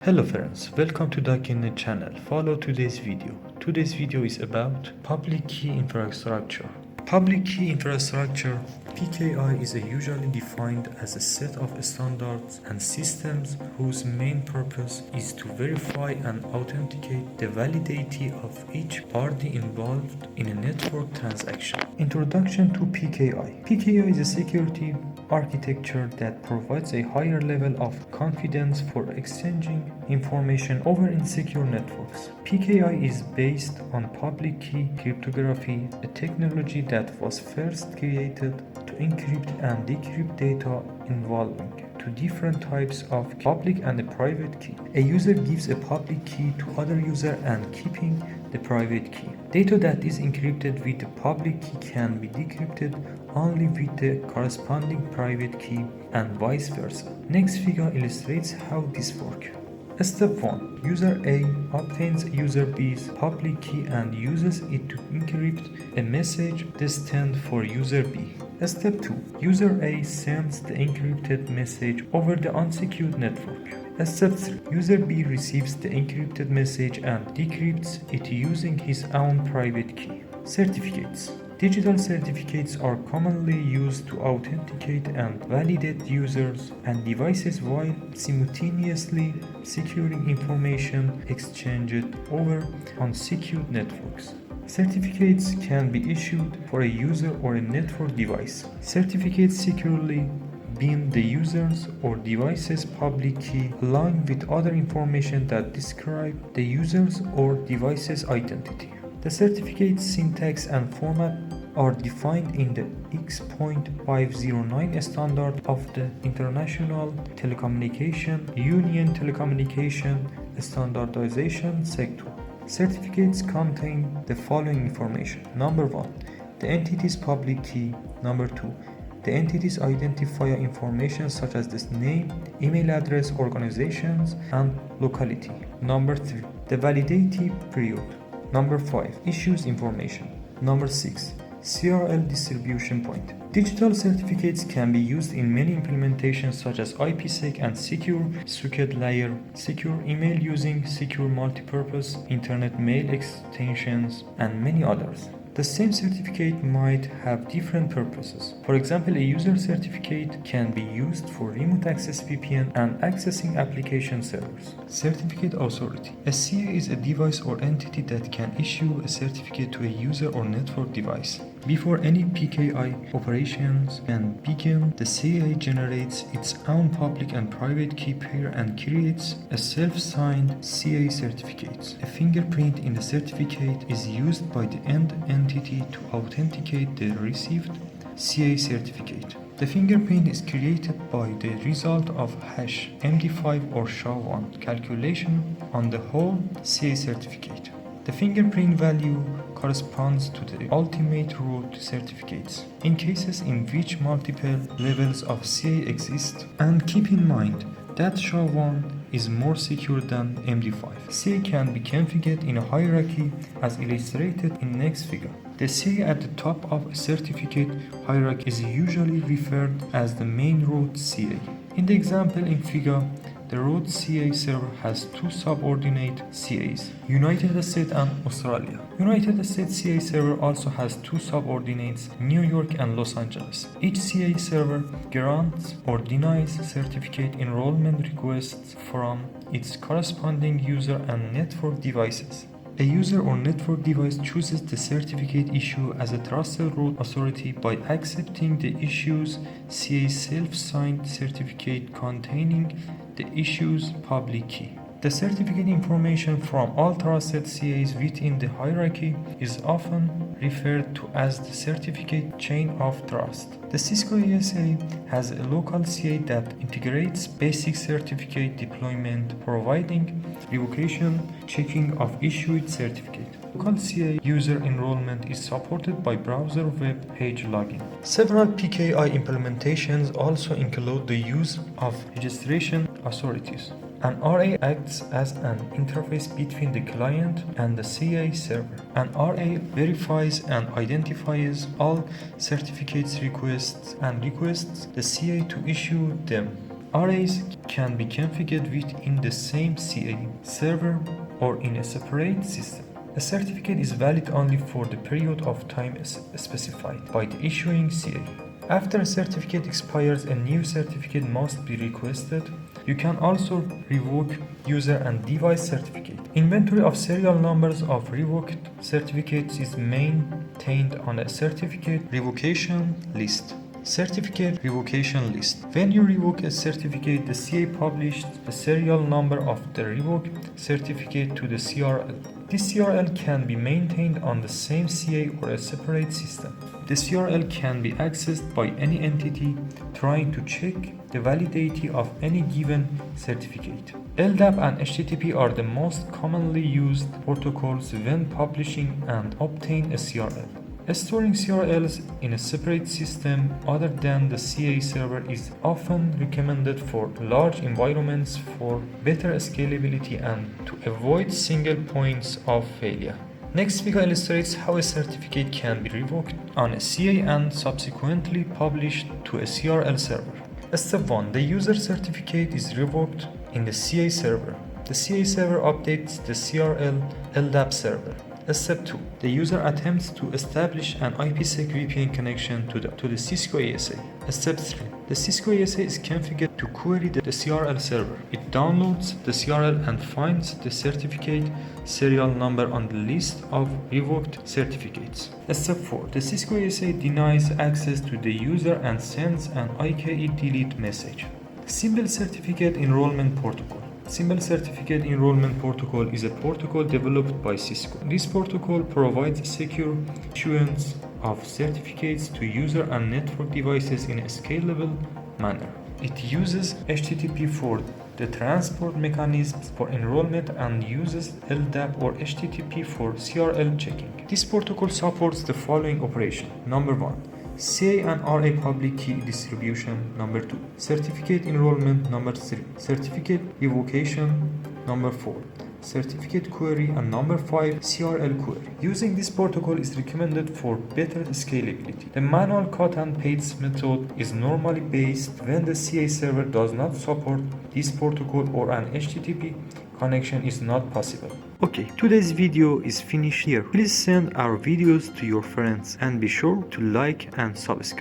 Hello friends, welcome to Docinnet channel. Follow today's video. Today's video is about public key infrastructure. Public key infrastructure (PKI) is usually defined as a set of standards and systems whose main purpose is to verify and authenticate the validity of each party involved in a network transaction. Introduction to PKI. PKI is a security architecture that provides a higher level of confidence for exchanging information over insecure networks. PKI is based on public key cryptography, a technology that was first created to encrypt and decrypt data involving two different types of public and a private key. A user gives a public key to other user and keeping the private key. Data that is encrypted with the public key can be decrypted only with the corresponding private key and vice versa. Next figure illustrates how this works. Step 1. User A obtains user B's public key and uses it to encrypt a message destined for user B. Step 2. User A sends the encrypted message over the unsecured network. Step 3. User B receives the encrypted message and decrypts it using his own private key. Certificates. Digital certificates are commonly used to authenticate and validate users and devices while simultaneously securing information exchanged over unsecured networks. Certificates can be issued for a user or a network device. Certificates securely bind the user's or device's public key along with other information that describe the user's or device's identity. The certificate syntax and format are defined in the X.509 standard of the International Telecommunication Union Telecommunication Standardization Sector. Certificates contain the following information. Number 1. The entity's public key. Number 2. The entity's identifier information such as this name, email address, organizations, and locality. Number 3. The validity period. Number 5. Issues information. Number 6. CRL distribution point. Digital certificates can be used in many implementations such as IPsec and secure circuit layer, secure email using secure multipurpose internet mail extensions, and many others. The same certificate might have different purposes. For example, a user certificate can be used for remote access VPN and accessing application servers. Certificate authority. A CA is a device or entity that can issue a certificate to a user or network device. Before any PKI operations can begin, the CA generates its own public and private key pair and creates a self-signed CA certificate. A fingerprint in the certificate is used by the end entity to authenticate the received CA certificate. The fingerprint is created by the result of hash, MD5 or SHA-1 calculation on the whole CA certificate. The fingerprint value corresponds to the ultimate root certificates in cases in which multiple levels of CA exist, and keep in mind that SHA-1 is more secure than MD5. CA can be configured in a hierarchy as illustrated in next figure. The CA at the top of a certificate hierarchy is usually referred as the main root CA. In the example in figure, the root CA server has two subordinate CAs, United States and Australia. United States CA server also has two subordinates, New York and Los Angeles. Each CA server grants or denies certificate enrollment requests from its corresponding user and network devices. A user or network device chooses the certificate issue as a trusted root authority by accepting the issue's CA self-signed certificate containing the issue's public key. The certificate information from all trusted CAs within the hierarchy is often referred to as the certificate chain of trust. The Cisco ASA has a local CA that integrates basic certificate deployment, providing revocation checking of issued certificate. Local CA user enrollment is supported by browser web page login. Several PKI implementations also include the use of registration authorities. An RA acts as an interface between the client and the CA server. An RA verifies and identifies all certificates requests and requests the CA to issue them. RAs can be configured within the same CA server or in a separate system. A certificate is valid only for the period of time specified by the issuing CA. After a certificate expires, a new certificate must be requested. You can also revoke user and device certificate. Inventory of serial numbers of revoked certificates is maintained on a certificate revocation list. Certificate revocation list. When you revoke a certificate, the CA published the serial number of the revoked certificate to the CRL. This CRL can be maintained on the same CA or a separate system. The CRL can be accessed by any entity trying to check the validity of any given certificate. LDAP and HTTP are the most commonly used protocols when publishing and obtain a CRL. Storing CRLs in a separate system other than the CA server is often recommended for large environments for better scalability and to avoid single points of failure. Next video illustrates how a certificate can be revoked on a CA and subsequently published to a CRL server. Step 1. The user certificate is revoked in the CA server. The CA server updates the CRL LDAP server. Step 2. The user attempts to establish an IPsec VPN connection to the Cisco ASA. Step 3. The Cisco ASA is configured to query the CRL server. It downloads the CRL and finds the certificate serial number on the list of revoked certificates. Step 4. The Cisco ASA denies access to the user and sends an IKE delete message. Symbol Certificate Enrollment Protocol. Symbol Certificate Enrollment Protocol is a protocol developed by Cisco. This protocol provides secure issuance of certificates to user and network devices in a scalable manner. It uses HTTP for the transport mechanisms for enrollment and uses LDAP or HTTP for CRL checking. This protocol supports the following operation. Number 1. CA and RA public key distribution. Number 2. Certificate enrollment. Number 3. Certificate revocation. Number 4. Certificate query. And number 5. CRL query. Using this protocol is recommended for better scalability. The manual cut and paste method is normally based when the CA server does not support this protocol or an HTTP connection is not possible. Okay, today's video is finished here. Please send our videos to your friends and be sure to like and subscribe.